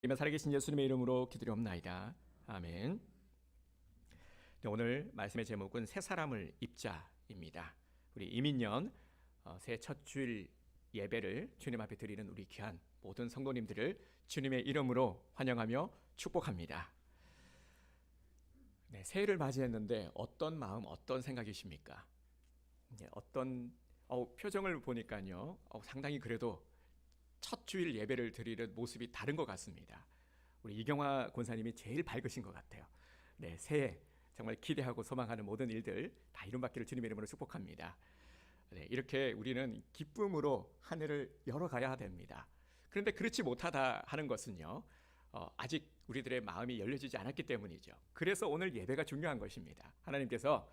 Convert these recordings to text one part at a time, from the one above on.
이면 살아계신 예수님의 이름으로 기도리옵나이다. 아멘. 네, 오늘 말씀의 제목은 새 사람을 입자입니다. 우리 이민년 새 첫 주일 예배를 주님 앞에 드리는 우리 귀한 모든 성도님들을 주님의 이름으로 환영하며 축복합니다. 네, 새해를 맞이했는데 어떤 마음, 어떤 생각이십니까? 네, 어떤 표정을 보니까요, 상당히 그래도 첫 주일 예배를 드리는 모습이 다른 것 같습니다. 우리 이경화 권사님이 제일 밝으신 것 같아요. 네, 새해 정말 기대하고 소망하는 모든 일들 다 이룬받기를 주님의 이름으로 축복합니다. 네, 이렇게 우리는 기쁨으로 한 해를 열어가야 됩니다. 그런데 그렇지 못하다 하는 것은요, 아직 우리들의 마음이 열려지지 않았기 때문이죠. 그래서 오늘 예배가 중요한 것입니다. 하나님께서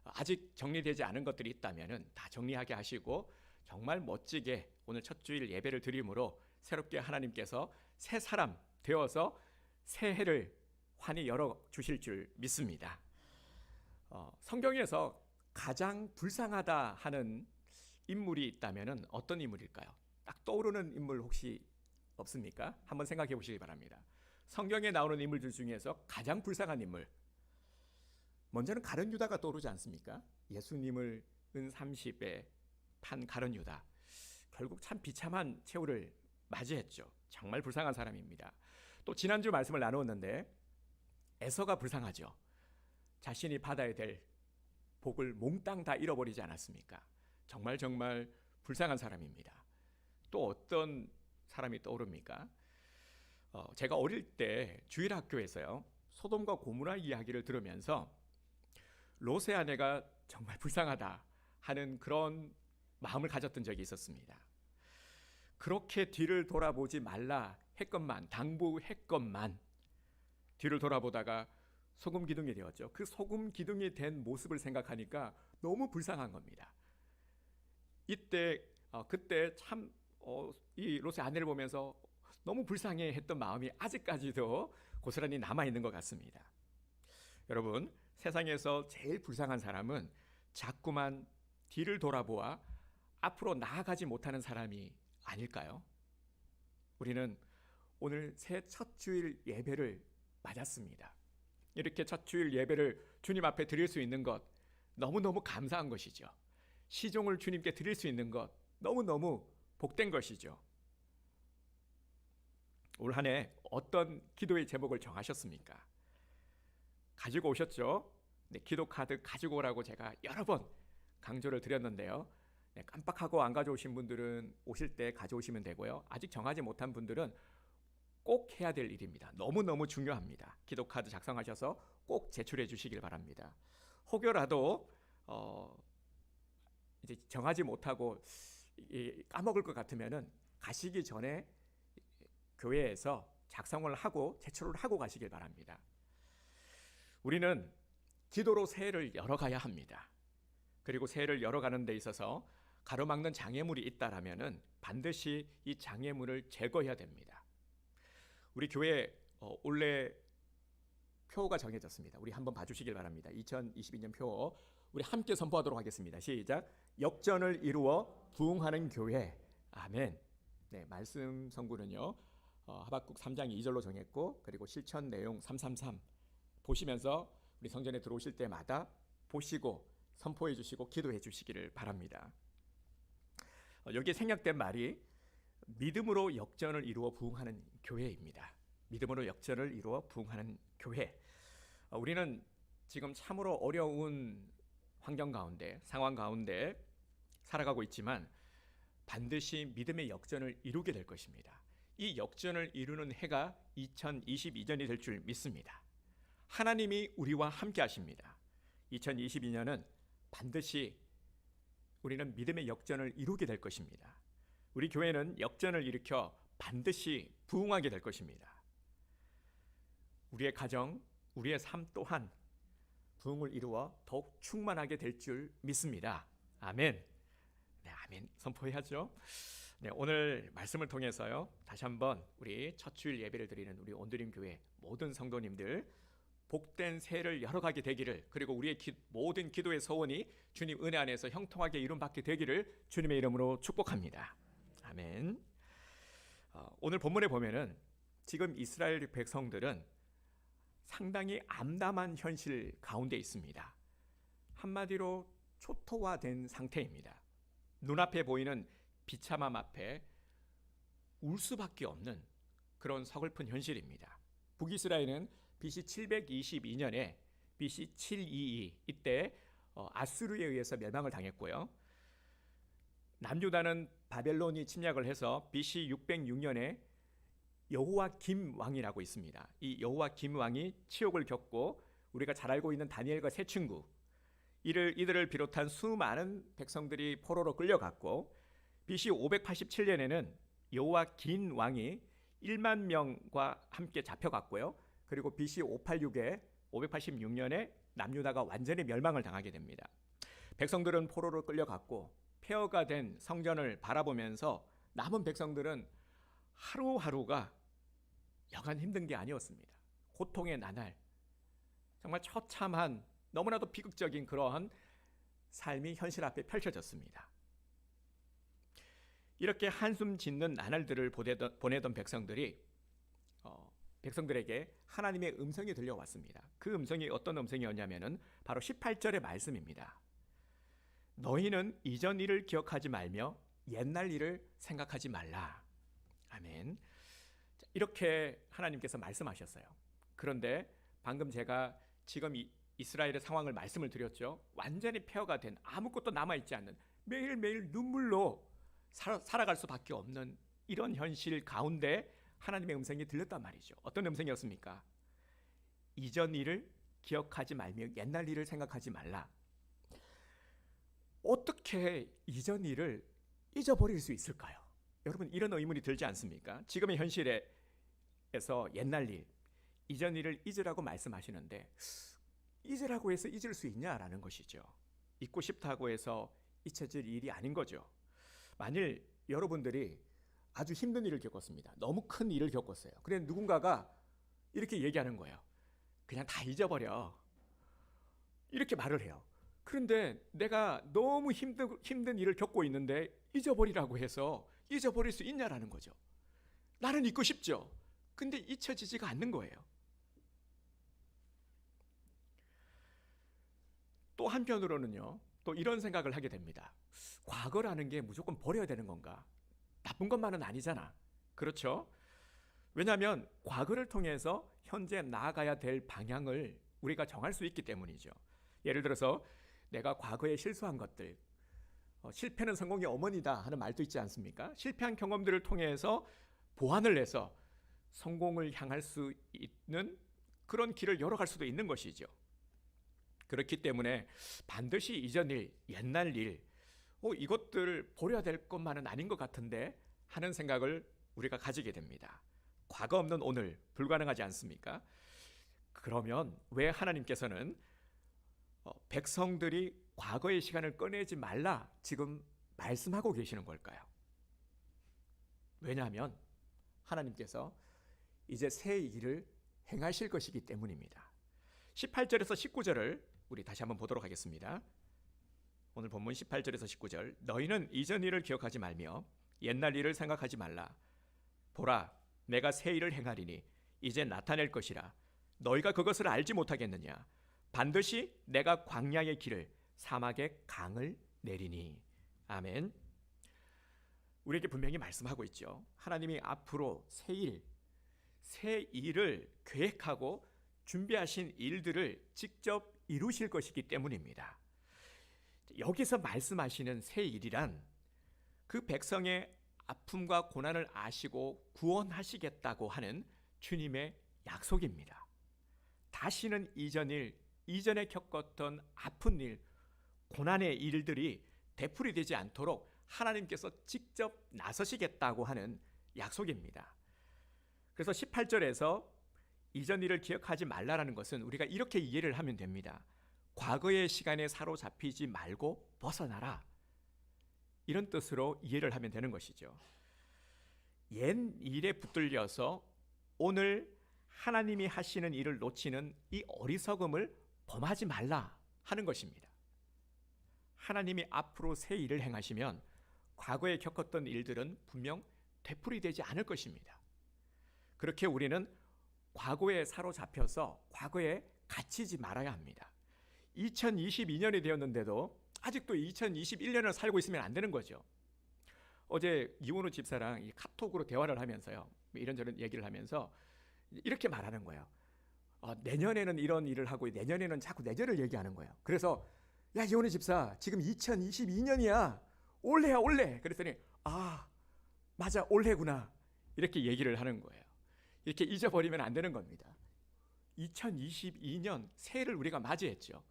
아직 정리되지 않은 것들이 있다면 다 정리하게 하시고 정말 멋지게 오늘 첫 주일 예배를 드림으로 새롭게 하나님께서 새 사람 되어서 새해를 환히 열어주실 줄 믿습니다. 성경에서 가장 불쌍하다 하는 인물이 있다면 어떤 인물일까요? 딱 떠오르는 인물 혹시 없습니까? 한번 생각해 보시기 바랍니다. 성경에 나오는 인물들 중에서 가장 불쌍한 인물, 먼저는 가룟 유다가 떠오르지 않습니까? 예수님을 은 30에 판 가룟 유다, 결국 참 비참한 최후를 맞이했죠. 정말 불쌍한 사람입니다. 또 지난주 말씀을 나누었는데 에서가 불쌍하죠. 자신이 받아야 될 복을 몽땅 다 잃어버리지 않았습니까? 정말 불쌍한 사람입니다. 또 어떤 사람이 떠오릅니까? 제가 어릴 때 주일학교에서요, 소돔과 고모라 이야기를 들으면서 롯의 아내가 정말 불쌍하다 하는 그런 마음을 가졌던 적이 있었습니다. 그렇게 뒤를 돌아보지 말라 했건만, 당부했건만 뒤를 돌아보다가 소금 기둥이 되었죠. 그 소금 기둥이 된 모습을 생각하니까 너무 불쌍한 겁니다. 그때 참 이 롯의 아내를 보면서 너무 불쌍해 했던 마음이 아직까지도 고스란히 남아있는 것 같습니다. 여러분, 세상에서 제일 불쌍한 사람은 자꾸만 뒤를 돌아보아 앞으로 나아가지 못하는 사람이 아닐까요? 우리는 오늘 새 첫 주일 예배를 맞았습니다. 이렇게 첫 주일 예배를 주님 앞에 드릴 수 있는 것 너무너무 감사한 것이죠. 시종을 주님께 드릴 수 있는 것 너무너무 복된 것이죠. 올 한 해 어떤 기도의 제목을 정하셨습니까? 가지고 오셨죠? 네, 기도 카드 가지고 오라고 제가 여러 번 강조를 드렸는데요. 네, 깜빡하고 안 가져오신 분들은 오실 때 가져오시면 되고요. 아직 정하지 못한 분들은 꼭 해야 될 일입니다. 너무너무 중요합니다. 기도 카드 작성하셔서 꼭 제출해 주시길 바랍니다. 혹여라도 이제 정하지 못하고 까먹을 것 같으면은 가시기 전에 교회에서 작성을 하고 제출을 하고 가시길 바랍니다. 우리는 기도로 새해를 열어가야 합니다. 그리고 새해를 열어가는 데 있어서 가로막는 장애물이 있다라면은 반드시 이 장애물을 제거해야 됩니다. 우리 교회 올해 표가 정해졌습니다. 우리 한번 봐주시길 바랍니다. 2022년 표 우리 함께 선포하도록 하겠습니다. 시작. 역전을 이루어 부흥하는 교회. 아멘. 네, 말씀 성구는요, 하박국 3장 2절로 정했고, 그리고 실천 내용 333 보시면서 우리 성전에 들어오실 때마다 보시고 선포해 주시고 기도해 주시기를 바랍니다. 여기에 생략된 말이 믿음으로 역전을 이루어 부흥하는 교회입니다. 믿음으로 역전을 이루어 부흥하는 교회. 우리는 지금 참으로 어려운 환경 가운데, 상황 가운데 살아가고 있지만 반드시 믿음의 역전을 이루게 될 것입니다. 이 역전을 이루는 해가 2022년이 될 줄 믿습니다. 하나님이 우리와 함께 하십니다. 2022년은 반드시 우리는 믿음의 역전을 이루게 될 것입니다. 우리 교회는 역전을 일으켜 반드시 부흥하게 될 것입니다. 우리의 가정, 우리의 삶 또한 부흥을 이루어 더욱 충만하게 될 줄 믿습니다. 아멘. 네, 아멘 선포해야죠. 네, 오늘 말씀을 통해서요, 다시 한번 우리 첫 주일 예배를 드리는 우리 온드림 교회 모든 성도님들 복된 새해를 열어가게 되기를, 그리고 우리의 모든 기도의 소원이 주님 은혜 안에서 형통하게 이룬받게 되기를 주님의 이름으로 축복합니다. 아멘. 오늘 본문에 보면은 지금 이스라엘 백성들은 상당히 암담한 현실 가운데 있습니다. 한마디로 초토화된 상태입니다. 눈앞에 보이는 비참함 앞에 울 수밖에 없는 그런 서글픈 현실입니다. 북이스라엘은 BC 722년에 BC 722 이때 아수르에 의해서 멸망을 당했고요. 남유다는 바벨론이 침략을 해서 BC 606년에 여호와김 왕이라고 있습니다. 이 여호와김 왕이 치욕을 겪고 우리가 잘 알고 있는 다니엘과 세 친구 이들을 비롯한 수많은 백성들이 포로로 끌려갔고 BC 587년에는 여호와긴 왕이 1만 명과 함께 잡혀갔고요. 그리고 BC 586년에 남유다가 완전히 멸망을 당하게 됩니다. 백성들은 포로로 끌려갔고 폐허가 된 성전을 바라보면서 남은 백성들은 하루하루가 여간 힘든 게 아니었습니다. 고통의 나날, 정말 처참한 너무나도 비극적인 그러한 삶이 현실 앞에 펼쳐졌습니다. 이렇게 한숨 짓는 나날들을 보내던 백성들에게 하나님의 음성이 들려왔습니다. 그 음성이 어떤 음성이었냐면은 바로 18절의 말씀입니다. 너희는 이전 일을 기억하지 말며 옛날 일을 생각하지 말라. 아멘. 이렇게 하나님께서 말씀하셨어요. 그런데 방금 제가 지금 이스라엘의 상황을 말씀을 드렸죠. 완전히 폐허가 된 아무것도 남아있지 않는 매일매일 눈물로 살아갈 수밖에 없는 이런 현실 가운데 하나님의 음성이 들렸단 말이죠. 어떤 음성이었습니까? 이전 일을 기억하지 말며 옛날 일을 생각하지 말라. 어떻게 이전 일을 잊어버릴 수 있을까요? 여러분 이런 의문이 들지 않습니까? 지금의 현실에서 옛날 일, 이전 일을 잊으라고 말씀하시는데 잊으라고 해서 잊을 수 있냐라는 것이죠. 잊고 싶다고 해서 잊혀질 일이 아닌 거죠. 만일 여러분들이 아주 힘든 일을 겪었습니다. 너무 큰 일을 겪었어요. 그런데 누군가가 이렇게 얘기하는 거예요. 그냥 다 잊어버려. 이렇게 말을 해요. 그런데 내가 너무 힘든 일을 겪고 있는데 잊어버리라고 해서 잊어버릴 수 있냐라는 거죠. 나는 잊고 싶죠. 근데 잊혀지지가 않는 거예요. 또 한편으로는요. 또 이런 생각을 하게 됩니다. 과거라는 게 무조건 버려야 되는 건가? 나쁜 것만은 아니잖아. 그렇죠? 왜냐하면 과거를 통해서 현재 나아가야 될 방향을 우리가 정할 수 있기 때문이죠. 예를 들어서 내가 과거에 실수한 것들, 실패는 성공의 어머니다 하는 말도 있지 않습니까? 실패한 경험들을 통해서 보완을 해서 성공을 향할 수 있는 그런 길을 열어갈 수도 있는 것이죠. 그렇기 때문에 반드시 이전 일, 옛날 일, 이것들 버려야 될 것만은 아닌 것 같은데 하는 생각을 우리가 가지게 됩니다. 과거 없는 오늘 불가능하지 않습니까? 그러면 왜 하나님께서는 백성들이 과거의 시간을 꺼내지 말라 지금 말씀하고 계시는 걸까요? 왜냐하면 하나님께서 이제 새 일을 행하실 것이기 때문입니다. 18절에서 19절을 우리 다시 한번 보도록 하겠습니다. 오늘 본문 18절에서 19절. 너희는 이전 일을 기억하지 말며 옛날 일을 생각하지 말라. 보라, 내가 새 일을 행하리니 이제 나타낼 것이라. 너희가 그것을 알지 못하겠느냐? 반드시 내가 광야의 길을 사막의 강을 내리니. 아멘. 우리에게 분명히 말씀하고 있죠. 하나님이 앞으로 새 일을 계획하고 준비하신 일들을 직접 이루실 것이기 때문입니다. 여기서 말씀하시는 새 일이란 그 백성의 아픔과 고난을 아시고 구원하시겠다고 하는 주님의 약속입니다. 다시는 이전에 겪었던 아픈 일, 고난의 일들이 되풀이되지 않도록 하나님께서 직접 나서시겠다고 하는 약속입니다. 그래서 18절에서 이전 일을 기억하지 말라라는 것은 우리가 이렇게 이해를 하면 됩니다. 과거의 시간에 사로잡히지 말고 벗어나라. 이런 뜻으로 이해를 하면 되는 것이죠. 옛 일에 붙들려서 오늘 하나님이 하시는 일을 놓치는 이 어리석음을 범하지 말라 하는 것입니다. 하나님이 앞으로 새 일을 행하시면 과거에 겪었던 일들은 분명 되풀이되지 않을 것입니다. 그렇게 우리는 과거에 사로잡혀서 과거에 갇히지 말아야 합니다. 2022년이 되었는데도 아직도 2021년을 살고 있으면 안 되는 거죠. 어제 이원우 집사랑 이 카톡으로 대화를 하면서요, 이런저런 얘기를 하면서 이렇게 말하는 거예요. 내년에는 이런 일을 하고 내년에는 자꾸 내년을 얘기하는 거예요. 그래서 야, 이원우 집사, 지금 2022년이야. 올해야 올해. 그랬더니 맞아, 올해구나. 이렇게 얘기를 하는 거예요. 이렇게 잊어버리면 안 되는 겁니다. 2022년 새해를 우리가 맞이했죠.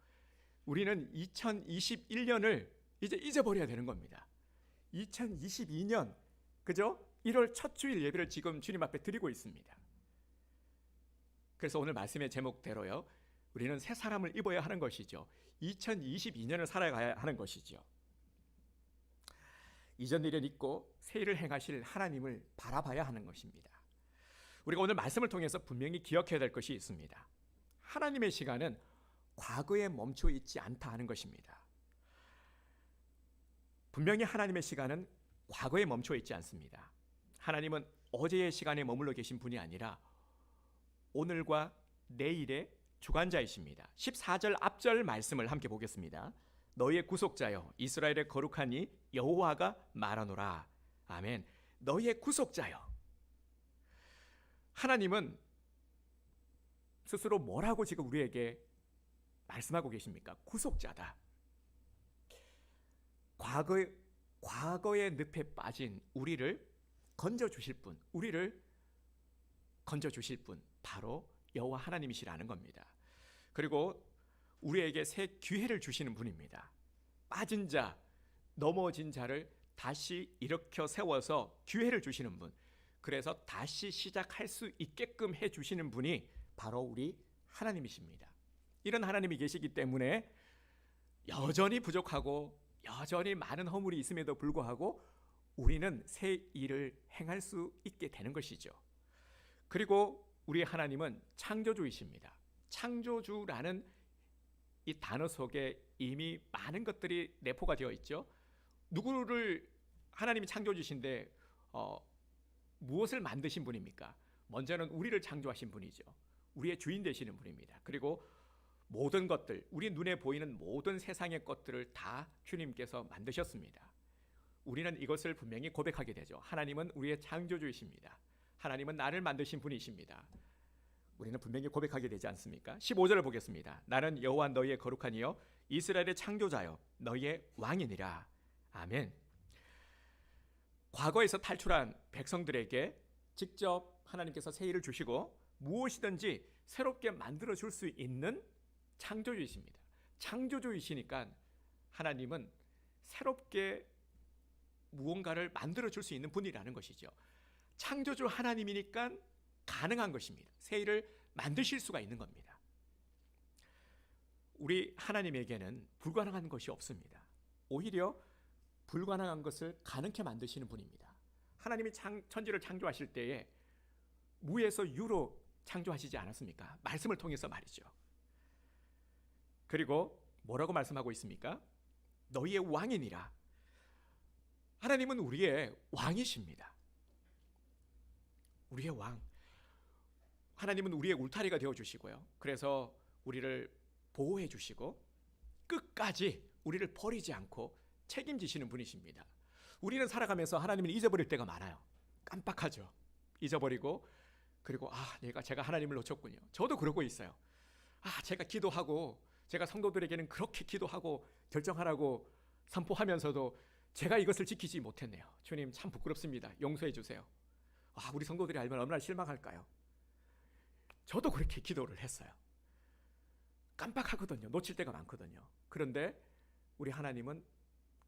우리는 2021년을 이제 잊어버려야 되는 겁니다. 2022년, 그죠? 1월 첫 주일 예배를 지금 주님 앞에 드리고 있습니다. 그래서 오늘 말씀의 제목대로요, 우리는 새 사람을 입어야 하는 것이죠. 2022년을 살아가야 하는 것이죠. 이전 일은 잊고 새 일을 행하실 하나님을 바라봐야 하는 것입니다. 우리가 오늘 말씀을 통해서 분명히 기억해야 될 것이 있습니다. 하나님의 시간은 과거에 멈춰 있지 않다 하는 것입니다. 분명히 하나님의 시간은 과거에 멈춰 있지 않습니다. 하나님은 어제의 시간에 머물러 계신 분이 아니라 오늘과 내일의 주관자이십니다. 14절 앞절 말씀을 함께 보겠습니다. 너희의 구속자여 이스라엘의 거룩하니 여호와가 말하노라. 아멘. 너희의 구속자여. 하나님은 스스로 뭐라고 지금 우리에게 말씀하고 계십니까? 구속자다. 과거의 늪에 빠진 우리를 건져주실 분, 우리를 건져주실 분, 바로 여호와 하나님이시라는 겁니다. 그리고 우리에게 새 기회를 주시는 분입니다. 빠진 자, 넘어진 자를 다시 일으켜 세워서 기회를 주시는 분, 그래서 다시 시작할 수 있게끔 해주시는 분이 바로 우리 하나님이십니다. 이런 하나님이 계시기 때문에 여전히 부족하고 여전히 많은 허물이 있음에도 불구하고 우리는 새 일을 행할 수 있게 되는 것이죠. 그리고 우리 하나님은 창조주이십니다. 창조주라는 이 단어 속에 이미 많은 것들이 내포가 되어 있죠. 누구를 하나님이 창조주신데 무엇을 만드신 분입니까? 먼저는 우리를 창조하신 분이죠. 우리의 주인 되시는 분입니다. 그리고 모든 것들, 우리 눈에 보이는 모든 세상의 것들을 다 주님께서 만드셨습니다. 우리는 이것을 분명히 고백하게 되죠. 하나님은 우리의 창조주이십니다. 하나님은 나를 만드신 분이십니다. 우리는 분명히 고백하게 되지 않습니까? 15절을 보겠습니다. 나는 여호와 너희의 거룩한 이여 이스라엘의 창조자여 너희의 왕이니라. 아멘. 과거에서 탈출한 백성들에게 직접 하나님께서 새 일을 주시고 무엇이든지 새롭게 만들어 줄 수 있는 창조주이십니다. 창조주이시니까 하나님은 새롭게 무언가를 만들어 줄 수 있는 분이라는 것이죠. 창조주 하나님이니까 가능한 것입니다. 새 일을 만드실 수가 있는 겁니다. 우리 하나님에게는 불가능한 것이 없습니다. 오히려 불가능한 것을 가능케 만드시는 분입니다. 하나님이 천지를 창조하실 때에 무에서 유로 창조하시지 않았습니까? 말씀을 통해서 말이죠. 그리고 뭐라고 말씀하고 있습니까? 너희의 왕이니라. 하나님은 우리의 왕이십니다. 우리의 왕. 하나님은 우리의 울타리가 되어주시고요. 그래서 우리를 보호해 주시고 끝까지 우리를 버리지 않고 책임지시는 분이십니다. 우리는 살아가면서 하나님을 잊어버릴 때가 많아요. 깜빡하죠. 잊어버리고 그리고 제가 하나님을 놓쳤군요. 저도 그러고 있어요. 제가 기도하고 제가 성도들에게는 그렇게 기도하고 결정하라고 선포하면서도 제가 이것을 지키지 못했네요. 주님 참 부끄럽습니다. 용서해 주세요. 우리 성도들이 알면 얼마나 실망할까요? 저도 그렇게 기도를 했어요. 깜빡하거든요. 놓칠 때가 많거든요. 그런데 우리 하나님은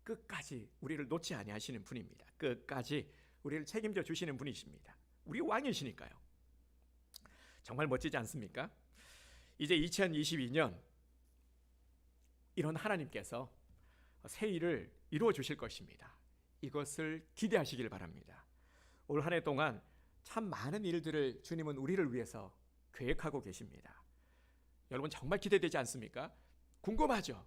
끝까지 우리를 놓지 아니하시는 분입니다. 끝까지 우리를 책임져 주시는 분이십니다. 우리 왕이시니까요. 정말 멋지지 않습니까? 이제 2022년 이런 하나님께서 새 일을 이루어 주실 것입니다. 이것을 기대하시길 바랍니다. 올 한 해 동안 참 많은 일들을 주님은 우리를 위해서 계획하고 계십니다. 여러분 정말 기대되지 않습니까? 궁금하죠?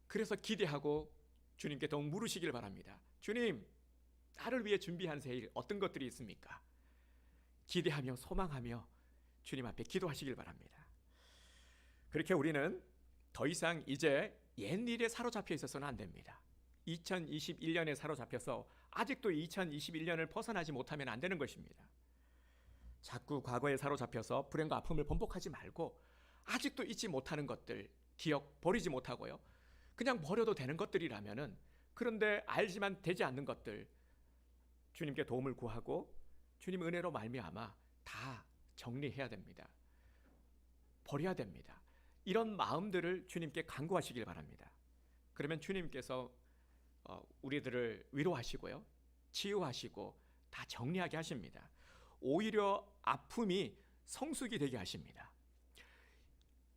그래서 기대하고 주님께 더욱 물으시길 바랍니다. 주님, 나를 위해 준비한 새 일 어떤 것들이 있습니까? 기대하며 소망하며 주님 앞에 기도하시길 바랍니다. 그렇게 우리는 더 이상 이제 옛일에 사로잡혀 있어서는 안 됩니다. 2021년에 사로잡혀서 아직도 2021년을 벗어나지 못하면 안 되는 것입니다. 자꾸 과거에 사로잡혀서 불행과 아픔을 번복하지 말고 아직도 잊지 못하는 것들, 기억 버리지 못하고요. 그냥 버려도 되는 것들이라면은, 그런데 알지만 되지 않는 것들 주님께 도움을 구하고 주님 은혜로 말미암아 다 정리해야 됩니다. 버려야 됩니다. 이런 마음들을 주님께 간구하시길 바랍니다. 그러면 주님께서 우리들을 위로하시고요, 치유하시고 다 정리하게 하십니다. 오히려 아픔이 성숙이 되게 하십니다.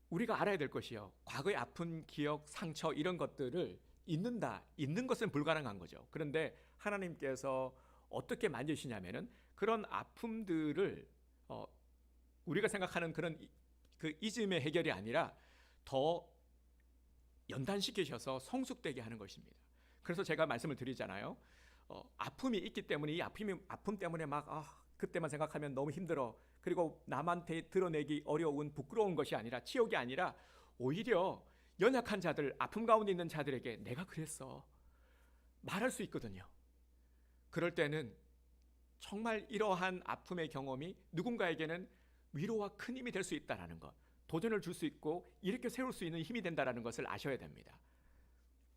우리가 알아야 될 것이요, 과거의 아픈 기억, 상처 이런 것들을 잊는 것은 불가능한 거죠. 그런데 하나님께서 어떻게 만드시냐면은 그런 아픔들을 우리가 생각하는 그런 그 잊음의 해결이 아니라 더 연단시키셔서 성숙되게 하는 것입니다. 그래서 제가 말씀을 드리잖아요. 아픔이 있기 때문에 이 아픔 때문에 그때만 생각하면 너무 힘들어. 그리고 남한테 드러내기 어려운 부끄러운 것이 아니라, 치욕이 아니라 오히려 연약한 자들, 아픔 가운데 있는 자들에게 내가 그랬어 말할 수 있거든요. 그럴 때는 정말 이러한 아픔의 경험이 누군가에게는 위로와 큰 힘이 될 수 있다는 것, 도전을 줄 수 있고 이렇게 세울 수 있는 힘이 된다는 것을 아셔야 됩니다.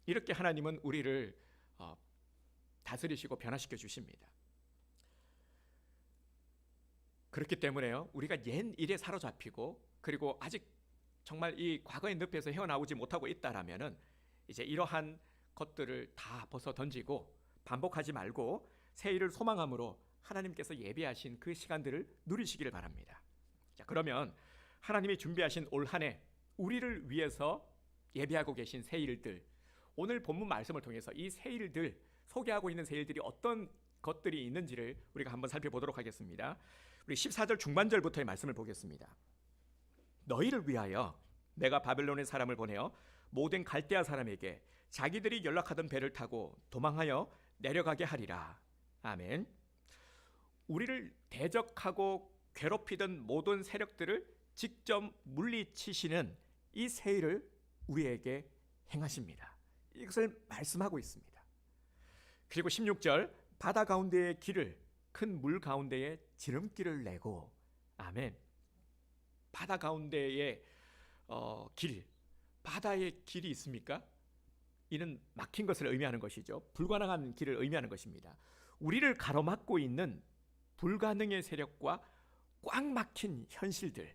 이렇게 하나님은 우리를 다스리시고 변화시켜 주십니다. 그렇기 때문에요, 우리가 옛 일에 사로잡히고 그리고 아직 정말 이 과거의 늪에서 헤어나오지 못하고 있다라면은 이제 이러한 것들을 다 벗어 던지고 반복하지 말고 새 일을 소망함으로 하나님께서 예비하신 그 시간들을 누리시기를 바랍니다. 자, 그러면 하나님이 준비하신 올 한 해 우리를 위해서 예비하고 계신 새 일들, 오늘 본문 말씀을 통해서 이 새 일들, 소개하고 있는 새 일들이 어떤 것들이 있는지를 우리가 한번 살펴보도록 하겠습니다. 우리 14절 중반절부터의 말씀을 보겠습니다. 너희를 위하여 내가 바벨론의 사람을 보내어 모든 갈대아 사람에게 자기들이 연락하던 배를 타고 도망하여 내려가게 하리라. 아멘. 우리를 대적하고 괴롭히던 모든 세력들을 직접 물리치시는 이 새 일을 우리에게 행하십니다. 이것을 말씀하고 있습니다. 그리고 16절, 바다 가운데의 길을 큰 물 가운데에 지름길을 내고. 아멘. 바다 가운데의 길, 바다의 길이 있습니까? 이는 막힌 것을 의미하는 것이죠. 불가능한 길을 의미하는 것입니다. 우리를 가로막고 있는 불가능의 세력과 꽉 막힌 현실들,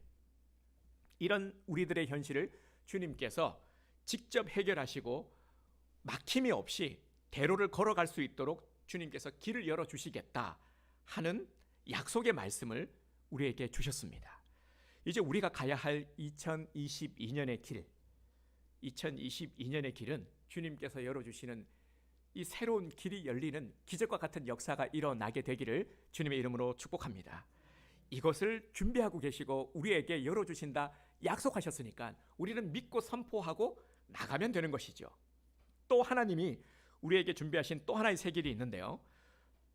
이런 우리들의 현실을 주님께서 직접 해결하시고 막힘이 없이 대로를 걸어갈 수 있도록 주님께서 길을 열어주시겠다 하는 약속의 말씀을 우리에게 주셨습니다. 이제 우리가 가야 할 2022년의 길, 2022년의 길은 주님께서 열어주시는 이 새로운 길이 열리는 기적과 같은 역사가 일어나게 되기를 주님의 이름으로 축복합니다. 이것을 준비하고 계시고 우리에게 열어주신다 약속하셨으니까 우리는 믿고 선포하고 나가면 되는 것이죠. 또 하나님이 우리에게 준비하신 또 하나의 새 길이 있는데요,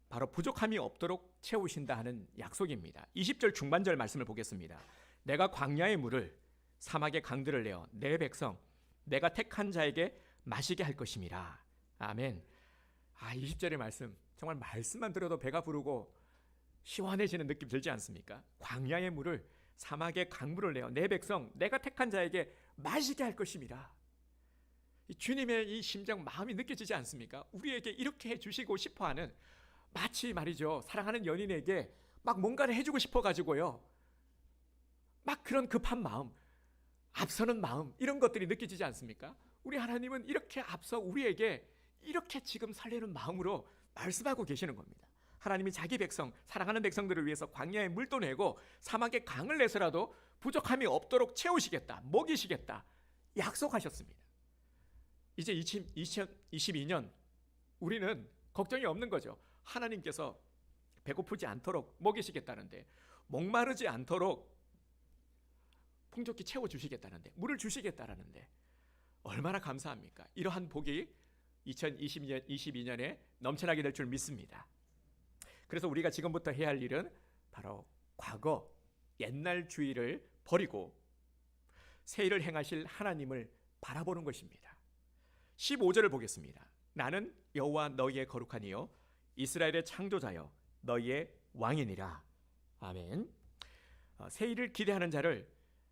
바로 부족함이 없도록 채우신다 하는 약속입니다. 20절 중반절 말씀을 보겠습니다. 내가 광야의 물을 사막의 강들을 내어 내 백성 내가 택한 자에게 마시게 할 것임이라. 아멘. 20절의 말씀, 정말 말씀만 들어도 배가 부르고 시원해지는 느낌 들지 않습니까? 광야의 물을 사막의 강물을 내어 내 백성 내가 택한 자에게 마시게 할 것임이라. 주님의 이 심정, 마음이 느껴지지 않습니까? 우리에게 이렇게 해주시고 싶어하는, 마치 말이죠, 사랑하는 연인에게 막 뭔가를 해주고 싶어가지고요, 막 그런 급한 마음, 앞서는 마음, 이런 것들이 느껴지지 않습니까? 우리 하나님은 이렇게 앞서 우리에게 이렇게 지금 설레는 마음으로 말씀하고 계시는 겁니다. 하나님이 자기 백성, 사랑하는 백성들을 위해서 광야에 물도 내고 사막에 강을 내서라도 부족함이 없도록 채우시겠다, 먹이시겠다 약속하셨습니다. 이제 2022년 우리는 걱정이 없는 거죠. 하나님께서 배고프지 않도록 먹이시겠다는데, 목마르지 않도록 풍족히 채워주시겠다는데, 물을 주시겠다라는데 얼마나 감사합니까? 이러한 복이 2022년에 넘쳐나게 될 줄 믿습니다. 그래서 우리가 지금부터 해야 할 일은 바로 과거 옛날 주의를 버리고 새 일을 행하실 하나님을 바라보는 것입니다. 15절을 보겠습니다. 나는 여호와 너희의 거룩한 이요 이스라엘의 창조자여 너희의 왕이니라. 아멘. 새 일을 기대하는 자를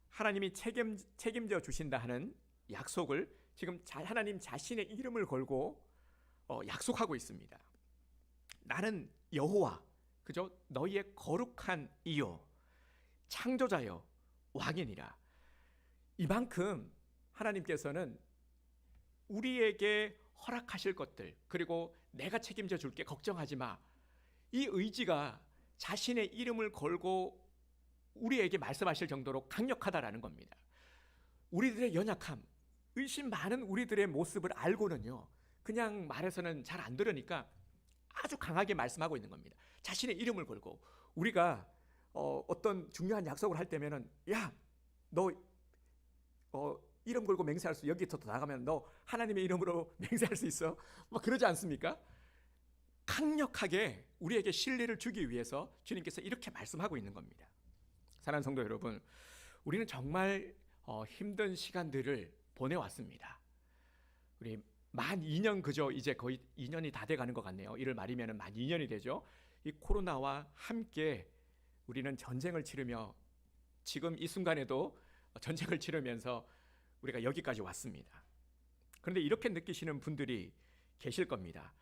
하나님이 책임져 주신다 하는 약속을 지금 하나님 자신의 이름을 걸고 약속하고 있습니다. 나는 여호와, 그죠? 너희의 거룩한 이요 창조자여 왕이니라. 이만큼 하나님께서는 우리에게 허락하실 것들, 그리고 내가 책임져 줄게, 걱정하지 마, 이 의지가 자신의 이름을 걸고 우리에게 말씀하실 정도로 강력하다라는 겁니다. 우리들의 연약함, 의심 많은 우리들의 모습을 알고는요, 그냥 말해서는 잘 안 들으니까 아주 강하게 말씀하고 있는 겁니다. 자신의 이름을 걸고. 우리가 어떤 중요한 약속을 할 때면은, 야, 너 이름 걸고 맹세할 수, 여기부터 나가면 너 하나님의 이름으로 맹세할 수 있어? 막 그러지 않습니까? 강력하게 우리에게 신뢰를 주기 위해서 주님께서 이렇게 말씀하고 있는 겁니다. 사랑하는 성도 여러분, 우리는 정말 힘든 시간들을 보내왔습니다. 우리 만 2년, 그죠? 이제 거의 2년이 다 돼가는 것 같네요. 이를 말이면 만 2년이 되죠. 이 코로나와 함께 우리는 전쟁을 치르며 지금 이 순간에도 전쟁을 치르면서 우리가 여기까지 왔습니다. 그런데 이렇게 느끼시는 분들이 계실 겁니다.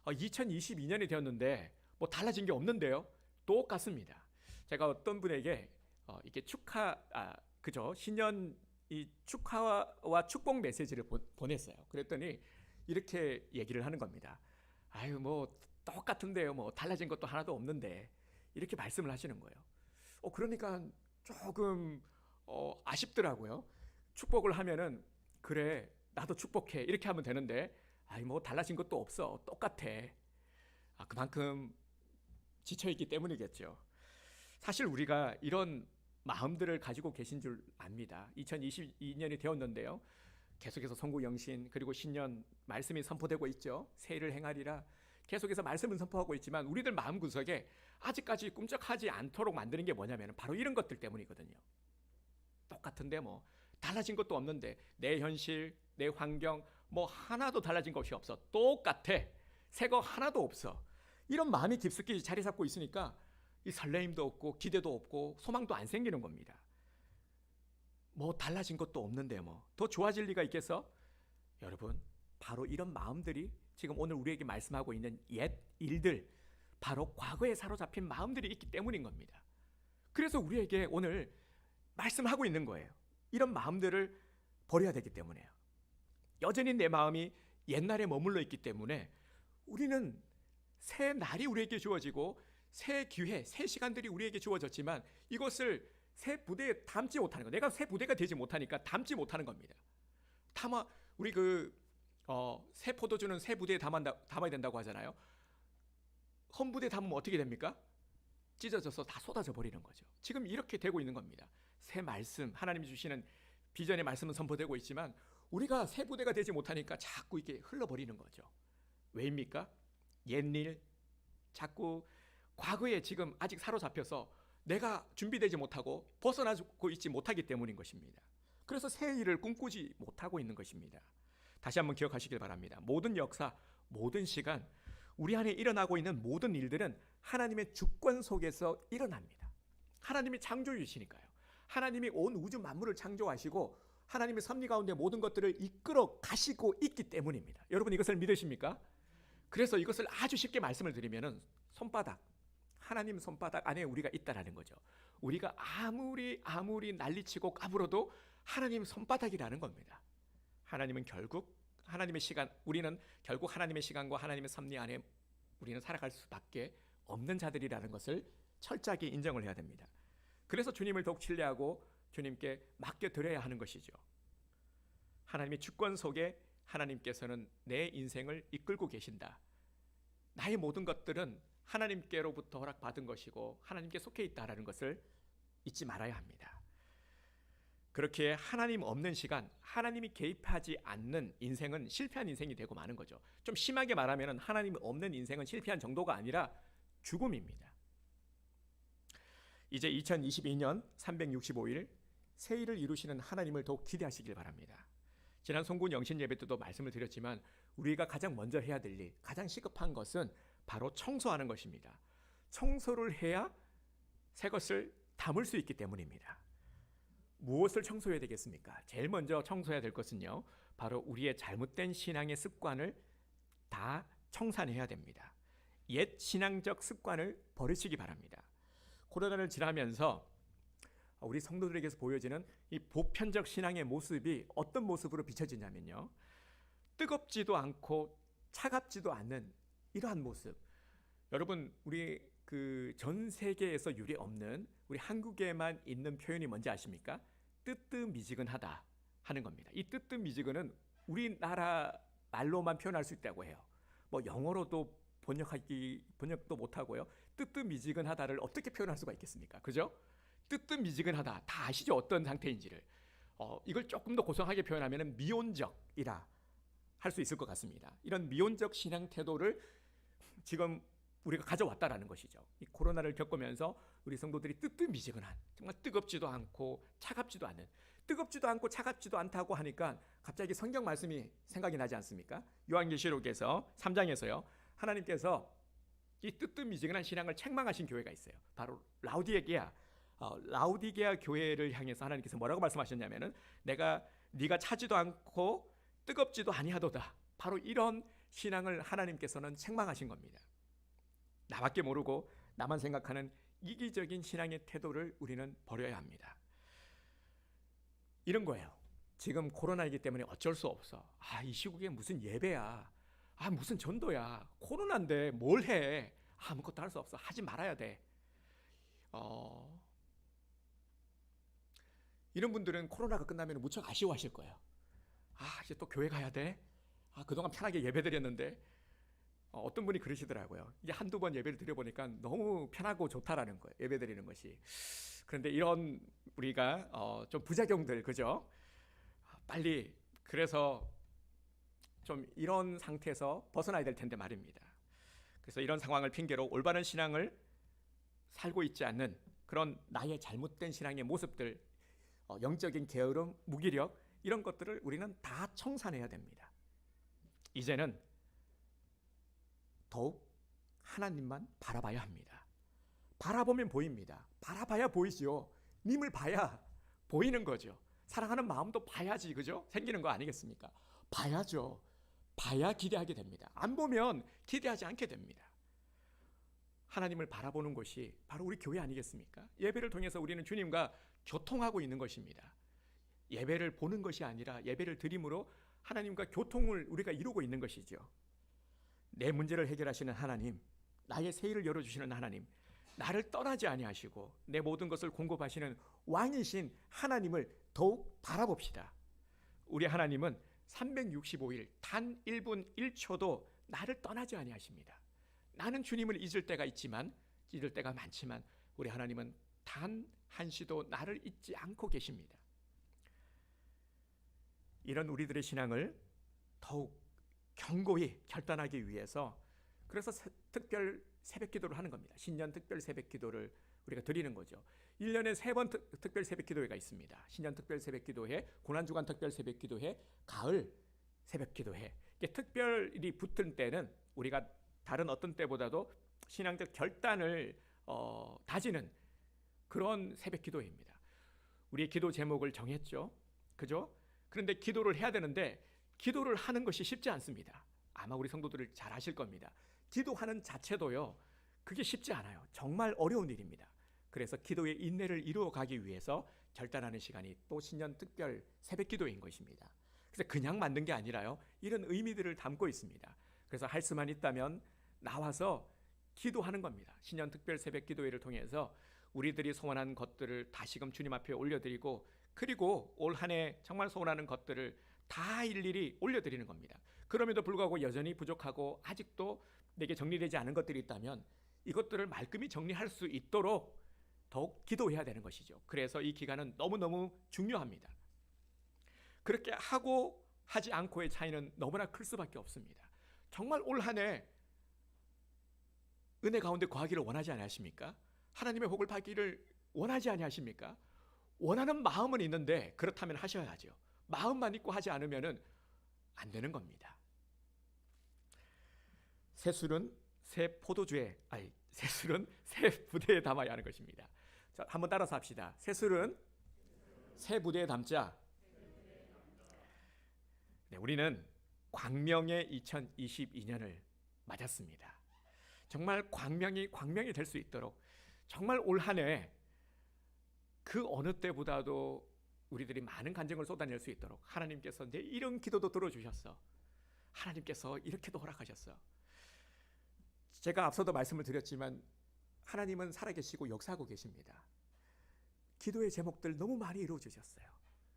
2022년이 되었는데 뭐 달라진 게 없는데요? 똑같습니다. 제가 어떤 분에게 이렇게 그죠? 신년 이 축하와 축복 메시지를 보냈어요. 그랬더니 이렇게 얘기를 하는 겁니다. 아유, 뭐 똑같은데요. 뭐 달라진 것도 하나도 없는데, 이렇게 말씀을 하시는 거예요. 그러니까 조금 아쉽더라고요. 축복을 하면은 그래, 나도 축복해, 이렇게 하면 되는데, 아이, 뭐 달라진 것도 없어, 똑같아. 그만큼 지쳐있기 때문이겠죠. 사실 우리가 이런 마음들을 가지고 계신 줄 압니다. 2022년이 되었는데요, 계속해서 선구영신, 그리고 신년 말씀이 선포되고 있죠. 새 일을 행하리라 계속해서 말씀을 선포하고 있지만, 우리들 마음구석에 아직까지 꿈쩍하지 않도록 만드는 게 뭐냐면 바로 이런 것들 때문이거든요. 똑같은데 뭐 달라진 것도 없는데, 내 현실, 내 환경 뭐 하나도 달라진 것이 없어, 똑같아, 새 거 하나도 없어, 이런 마음이 깊숙이 자리 잡고 있으니까 이 설레임도 없고 기대도 없고 소망도 안 생기는 겁니다. 뭐 달라진 것도 없는데 뭐 더 좋아질 리가 있겠어? 여러분, 바로 이런 마음들이 지금 오늘 우리에게 말씀하고 있는 옛 일들, 바로 과거에 사로잡힌 마음들이 있기 때문인 겁니다. 그래서 우리에게 오늘 말씀하고 있는 거예요. 이런 마음들을 버려야 되기 때문에요. 여전히 내 마음이 옛날에 머물러 있기 때문에 우리는 새 날이 우리에게 주어지고 새 기회, 새 시간들이 우리에게 주어졌지만 이것을 새 부대에 담지 못하는 거, 내가 새 부대가 되지 못하니까 담지 못하는 겁니다. 우리 새 포도주는 새 부대에 담아야 된다고 하잖아요. 헌 부대에 담으면 어떻게 됩니까? 찢어져서 다 쏟아져 버리는 거죠. 지금 이렇게 되고 있는 겁니다. 새 말씀, 하나님이 주시는 비전의 말씀은 선포되고 있지만 우리가 새 부대가 되지 못하니까 자꾸 이렇게 흘러버리는 거죠. 왜입니까? 옛일, 자꾸 과거에 지금 아직 사로잡혀서 내가 준비되지 못하고 벗어나고 있지 못하기 때문인 것입니다. 그래서 새 일을 꿈꾸지 못하고 있는 것입니다. 다시 한번 기억하시길 바랍니다. 모든 역사, 모든 시간, 우리 안에 일어나고 있는 모든 일들은 하나님의 주권 속에서 일어납니다. 하나님이 창조주시니까요. 하나님이 온 우주 만물을 창조하시고 하나님의 섭리 가운데 모든 것들을 이끌어 가시고 있기 때문입니다. 여러분, 이것을 믿으십니까? 그래서 이것을 아주 쉽게 말씀을 드리면은 손바닥, 하나님 손바닥 안에 우리가 있다라는 거죠. 우리가 아무리 난리치고 까불어도 하나님 손바닥이라는 겁니다. 하나님은 결국 하나님의 시간, 우리는 결국 하나님의 시간과 하나님의 섭리 안에 우리는 살아갈 수밖에 없는 자들이라는 것을 철저하게 인정을 해야 됩니다. 그래서 주님을 더욱 신뢰하고 주님께 맡겨드려야 하는 것이죠. 하나님의 주권 속에 하나님께서는 내 인생을 이끌고 계신다. 나의 모든 것들은 하나님께로부터 허락받은 것이고 하나님께 속해 있다라는 것을 잊지 말아야 합니다. 그렇게 하나님 없는 시간, 하나님이 개입하지 않는 인생은 실패한 인생이 되고 마는 거죠. 좀 심하게 말하면 하나님 없는 인생은 실패한 정도가 아니라 죽음입니다. 이제 2022년 365일 새일을 이루시는 하나님을 더욱 기대하시길 바랍니다. 지난 송군 영신 예배 때도 말씀을 드렸지만 우리가 가장 먼저 해야 될 일, 가장 시급한 것은 바로 청소하는 것입니다. 청소를 해야 새 것을 담을 수 있기 때문입니다. 무엇을 청소해야 되겠습니까? 제일 먼저 청소해야 될 것은요, 바로 우리의 잘못된 신앙의 습관을 다 청산해야 됩니다. 옛 신앙적 습관을 버리시기 바랍니다. 코로나를 지나면서 우리 성도들에게서 보여지는 이 보편적 신앙의 모습이 어떤 모습으로 비춰지냐면요, 뜨겁지도 않고 차갑지도 않는 이러한 모습. 여러분, 우리 전 세계에서 유례 없는 우리 한국에만 있는 표현이 뭔지 아십니까? 뜨뜻미지근하다 하는 겁니다. 이 뜨뜻미지근은 우리나라 말로만 표현할 수 있다고 해요. 뭐 영어로도 번역도 못하고요. 뜨뜻미지근하다를 어떻게 표현할 수가 있겠습니까? 그죠? 뜨뜻미지근하다, 다 아시죠? 어떤 상태인지를. 이걸 조금 더 고상하게 표현하면 미온적이라 할 수 있을 것 같습니다. 이런 미온적 신앙 태도를 지금 우리가 가져왔다라는 것이죠. 이 코로나를 겪으면서 우리 성도들이 뜨뜻미지근한, 정말 뜨겁지도 않고 차갑지도 않은, 뜨겁지도 않고 차갑지도 않다고 하니까 갑자기 성경 말씀이 생각이 나지 않습니까? 요한계시록에서 3장에서요, 하나님께서 이 뜨뜻미지근한 신앙을 책망하신 교회가 있어요. 바로 라우디게아 교회를 향해서 하나님께서 뭐라고 말씀하셨냐면은, 네가 차지도 않고 뜨겁지도 아니하도다. 바로 이런 신앙을 하나님께서는 책망하신 겁니다. 나밖에 모르고 나만 생각하는 이기적인 신앙의 태도를 우리는 버려야 합니다. 이런 거예요. 지금 코로나이기 때문에 어쩔 수 없어. 이 시국에 무슨 예배야, 무슨 전도야, 코로나인데 뭘 해, 아무것도 할 수 없어, 하지 말아야 돼. 이런 분들은 코로나가 끝나면 무척 아쉬워하실 거예요. 이제 또 교회 가야 돼. 그동안 편하게 예배드렸는데. 어떤 분이 그러시더라고요. 이게 한두 번 예배를 드려보니까 너무 편하고 좋다라는 거예요, 예배드리는 것이. 그런데 이런 우리가 좀 부작용들, 그죠? 빨리, 그래서 좀 이런 상태에서 벗어나야 될 텐데 말입니다. 그래서 이런 상황을 핑계로 올바른 신앙을 살고 있지 않는 그런 나의 잘못된 신앙의 모습들, 영적인 게으름, 무기력, 이런 것들을 우리는 다 청산해야 됩니다. 이제는 더욱 하나님만 바라봐야 합니다. 바라보면 보입니다. 바라봐야 보이죠. 님을 봐야 보이는 거죠. 사랑하는 마음도 봐야지, 그죠? 생기는 거 아니겠습니까? 봐야죠. 봐야 기대하게 됩니다. 안 보면 기대하지 않게 됩니다. 하나님을 바라보는 것이 바로 우리 교회 아니겠습니까? 예배를 통해서 우리는 주님과 교통하고 있는 것입니다. 예배를 보는 것이 아니라 예배를 드림으로 하나님과 교통을 우리가 이루고 있는 것이죠. 내 문제를 해결하시는 하나님, 나의 새일을 열어주시는 하나님, 나를 떠나지 아니하시고 내 모든 것을 공급하시는 왕이신 하나님을 더욱 바라봅시다. 우리 하나님은 365일 단 1분 1초도 나를 떠나지 아니하십니다. 나는 주님을 잊을 때가 있지만, 잊을 때가 많지만 우리 하나님은 단 한시도 나를 잊지 않고 계십니다. 이런 우리들의 신앙을 더욱 견고히 결단하기 위해서, 그래서 특별 새벽 기도를 하는 겁니다. 신년 특별 새벽 기도를 우리가 드리는 거죠. 1년에 3번 특별 새벽 기도회가 있습니다. 신년 특별 새벽 기도회, 고난주간 특별 새벽 기도회, 가을 새벽 기도회. 이게 특별히 붙은 때는 우리가 다른 어떤 때보다도 신앙적 결단을 다지는 그런 새벽 기도회입니다. 우리의 기도 제목을 정했죠. 그죠? 그런데 기도를 해야 되는데 기도를 하는 것이 쉽지 않습니다. 아마 우리 성도들을 잘 아실 겁니다. 기도하는 자체도요, 그게 쉽지 않아요. 정말 어려운 일입니다. 그래서 기도의 인내를 이루어가기 위해서 결단하는 시간이 또 신년 특별 새벽 기도인 것입니다. 그래서 그냥 만든 게 아니라요, 이런 의미들을 담고 있습니다. 그래서 할 수만 있다면 나와서 기도하는 겁니다. 신년 특별 새벽 기도회를 통해서 우리들이 소원한 것들을 다시금 주님 앞에 올려드리고, 그리고 올 한 해 정말 소원하는 것들을 다 일일이 올려드리는 겁니다. 그럼에도 불구하고 여전히 부족하고 아직도 내게 정리되지 않은 것들이 있다면 이것들을 말끔히 정리할 수 있도록 더욱 기도해야 되는 것이죠. 그래서 이 기간은 너무너무 중요합니다. 그렇게 하고 하지 않고의 차이는 너무나 클 수밖에 없습니다. 정말 올 한 해 은혜 가운데 거하기를 원하지 않으십니까? 하나님의 복을 받기를 원하지 아니하십니까? 원하는 마음은 있는데 그렇다면 하셔야죠. 마음만 있고 하지 않으면은 안 되는 겁니다. 새술은 새 포도주에, 새술은 새 부대에 담아야 하는 것입니다. 자, 한번 따라서 합시다. 새술은 새 부대에 담자. 네, 우리는 광명의 2022년을 맞았습니다. 정말 광명이 될 수 있도록 정말 올 한 해 그 어느 때보다도 우리들이 많은 간증을 쏟아낼 수 있도록 하나님께서 내 이런 기도도 들어주셨어. 하나님께서 이렇게도 허락하셨어. 제가 앞서도 말씀을 드렸지만 하나님은 살아계시고 역사하고 계십니다. 기도의 제목들 너무 많이 이루어주셨어요.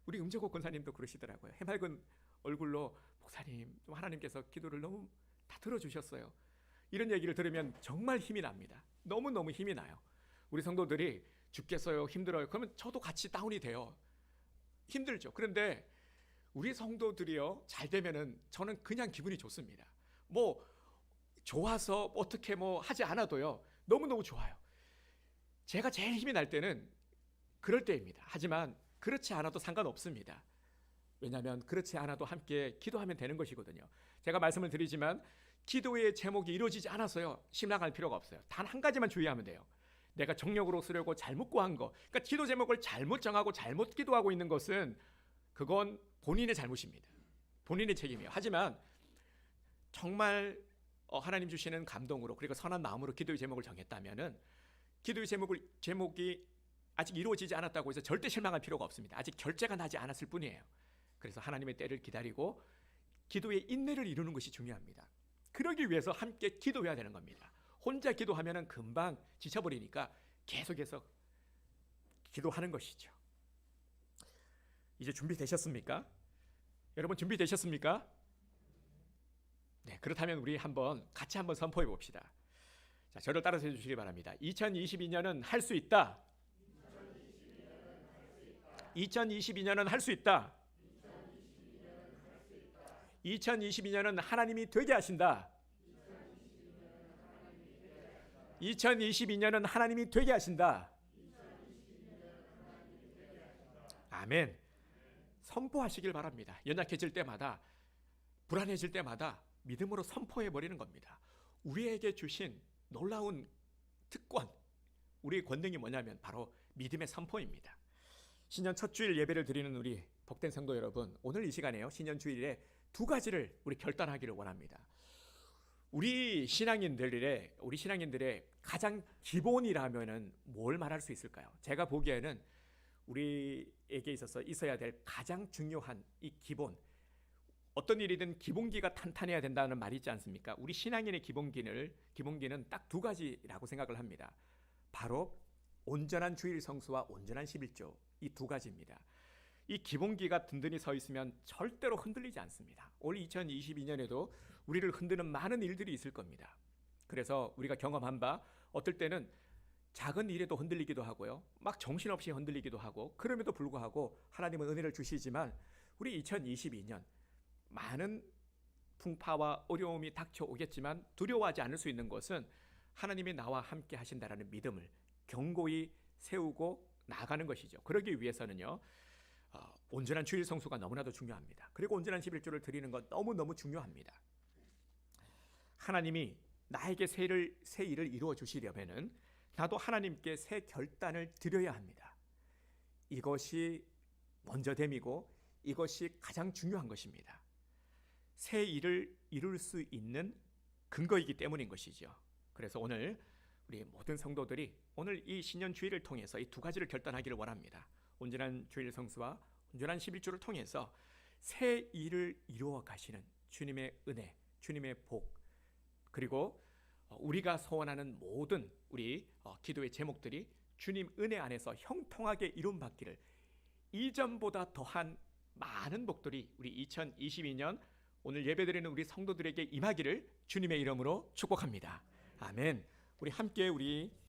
우리 음정옥 권사님도 그러시더라고요. 해맑은 얼굴로 목사님, 하나님께서 기도를 너무 다 들어주셨어요. 이런 얘기를 들으면 정말 힘이 납니다. 너무너무 힘이 나요. 우리 성도들이 죽겠어요, 힘들어요. 그러면 저도 같이 다운이 돼요. 힘들죠. 그런데 우리 성도들이요, 잘 되면은 저는 그냥 기분이 좋습니다. 뭐 좋아서 어떻게 뭐 하지 않아도요, 너무너무 좋아요. 제가 제일 힘이 날 때는 그럴 때입니다. 하지만 그렇지 않아도 상관없습니다. 왜냐하면 그렇지 않아도 함께 기도하면 되는 것이거든요. 제가 말씀을 드리지만 기도의 제목이 이루어지지 않아서요, 심락할 필요가 없어요. 단 한 가지만 주의하면 돼요. 내가 정력으로 쓰려고 잘못 구한 거, 그러니까 기도 제목을 잘못 정하고 잘못 기도하고 있는 것은 그건 본인의 잘못입니다. 본인의 책임이에요. 하지만 정말 하나님 주시는 감동으로, 그리고 선한 마음으로 기도의 제목을 정했다면은 기도의 제목이 아직 이루어지지 않았다고 해서 절대 실망할 필요가 없습니다. 아직 결제가 나지 않았을 뿐이에요. 그래서 하나님의 때를 기다리고 기도의 인내를 이루는 것이 중요합니다. 그러기 위해서 함께 기도해야 되는 겁니다. 혼자 기도하면은 금방 지쳐버리니까 계속해서 기도하는 것이죠. 이제 준비되셨습니까? 여러분 준비되셨습니까? 네, 그렇다면 우리 같이 한번 선포해 봅시다. 자, 저를 따라서 해주시기 바랍니다. 2022년은 할 수 있다. 2022년은 할 수 있다. 2022년은 하나님이 되게 하신다. 2022년은 하나님이 되게 하신다. 아멘. 선포하시길 바랍니다. 연약해질 때마다, 불안해질 때마다 믿음으로 선포해 버리는 겁니다. 우리에게 주신 놀라운 특권, 우리의 권능이 뭐냐면 바로 믿음의 선포입니다. 신년 첫 주일 예배를 드리는 우리 복된 성도 여러분, 오늘 이 시간에요, 신년 주일에 두 가지를 우리 결단하기를 원합니다. 우리 신앙인들의 가장 기본이라면은 뭘 말할 수 있을까요? 제가 보기에는 우리에게 있어서 있어야 될 가장 중요한 이 기본, 어떤 일이든 기본기가 탄탄해야 된다는 말이 있지 않습니까? 우리 신앙인의 기본기는 딱 두 가지라고 생각을 합니다. 바로 온전한 주일 성수와 온전한 11조, 이 두 가지입니다. 이 기본기가 든든히 서 있으면 절대로 흔들리지 않습니다. 올 2022년에도 우리를 흔드는 많은 일들이 있을 겁니다. 그래서 우리가 경험한 바, 어떨 때는 작은 일에도 흔들리기도 하고요, 막 정신없이 흔들리기도 하고, 그럼에도 불구하고 하나님은 은혜를 주시지만 우리 2022년 많은 풍파와 어려움이 닥쳐오겠지만 두려워하지 않을 수 있는 것은 하나님이 나와 함께 하신다라는 믿음을 견고히 세우고 나아가는 것이죠. 그러기 위해서는요, 온전한 주일 성수가 너무나도 중요합니다. 그리고 온전한 11조를 드리는 것 너무너무 중요합니다. 하나님이 나에게 새 일을 이루어 주시려면은 나도 하나님께 새 결단을 드려야 합니다. 이것이 먼저됨이고 이것이 가장 중요한 것입니다. 새 일을 이룰 수 있는 근거이기 때문인 것이죠. 그래서 오늘 우리 모든 성도들이 오늘 이 신년 주일을 통해서 이 두 가지를 결단하기를 원합니다. 온전한 주일 성수와 온전한 11조를 통해서 새 일을 이루어 가시는 주님의 은혜, 주님의 복, 그리고 우리가 소원하는 모든 우리 기도의 제목들이 주님 은혜 안에서 형통하게 이룬받기를, 이전보다 더한 많은 복들이 우리 2022년 오늘 예배드리는 우리 성도들에게 임하기를 주님의 이름으로 축복합니다. 아멘. 우리 함께 우리